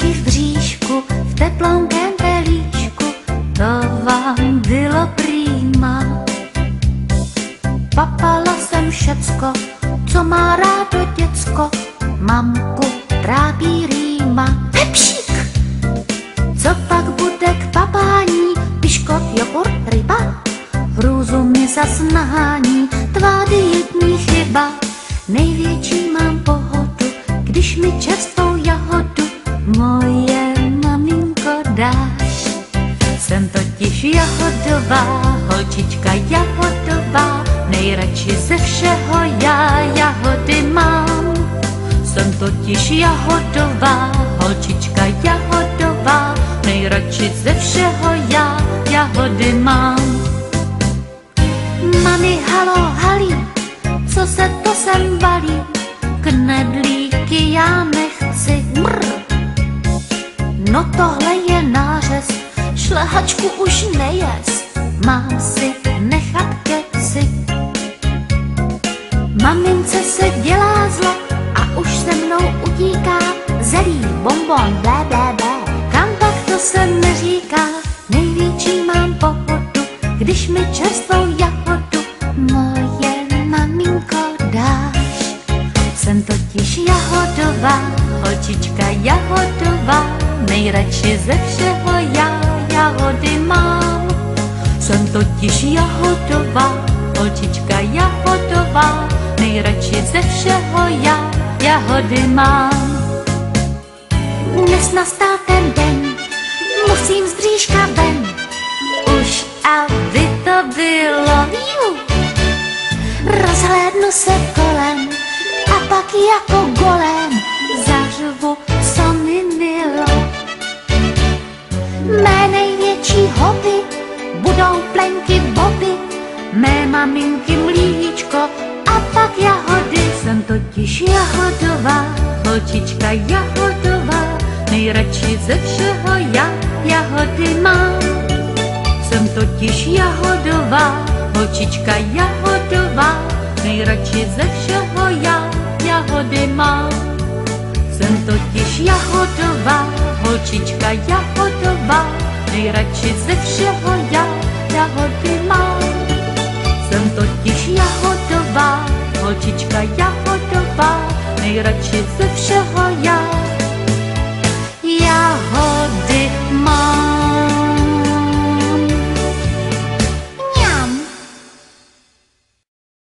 Hříšky v bříšku, v teplonkém pelíšku, to vám bylo prýma. Papala jsem všecko, co má rádo děcko, mamku trápí rýma. Pepšík! Co pak bude k papání, piškot, jogurt, ryba? Hrůzu mi zas nahání, tvá dietní chyba. Největší mám pohodu, když mi čerstvou jahodu moje maminko dáš. Jsem totiž jahodová, holčička jahodová, nejradši ze všeho já jahody mám. Jsem totiž jahodová, holčička jahodová, nejradši ze všeho já jahody mám. Mami, halo, halí, co se to sem balí? Knedlíky já nechci, mrr. No tohle je nářez, šlehačku už nejez, mám si nechat keci. Mamince se dělá zle a už se mnou utíká, zelí, bonbon, blé, blé, blé, kam pak to se neříká. Největší mám pohodu, když mi čerstvou jahodu moje maminko dáš. Jsem totiž jahodová, holčička jahodová, nejradši ze všeho já jahody mám. Jsem totiž jahodová, holčička jahodová, nejradši ze všeho já jahody mám. Dnes nastal ten den, musím z bříška ven, už aby to bylo. Rozhlédnu se kolem a pak jako golem zařvu, co mi milo. Mé největší hobby budou plenky boby, mé maminky mlíčko a pak jahody. Jsem totiž jahodová, holčička jahodová, nejradši ze všeho já jahody mám. Jsem totiž jahodová, holčička jahodová, nejradši ze všeho já jahody mám. Jsem totiž jahodová, holčička jahodová, nejradši ze všeho já jahody mám. Jsem totiž jahodová, holčička jahodová, nejradši ze všeho já jahody.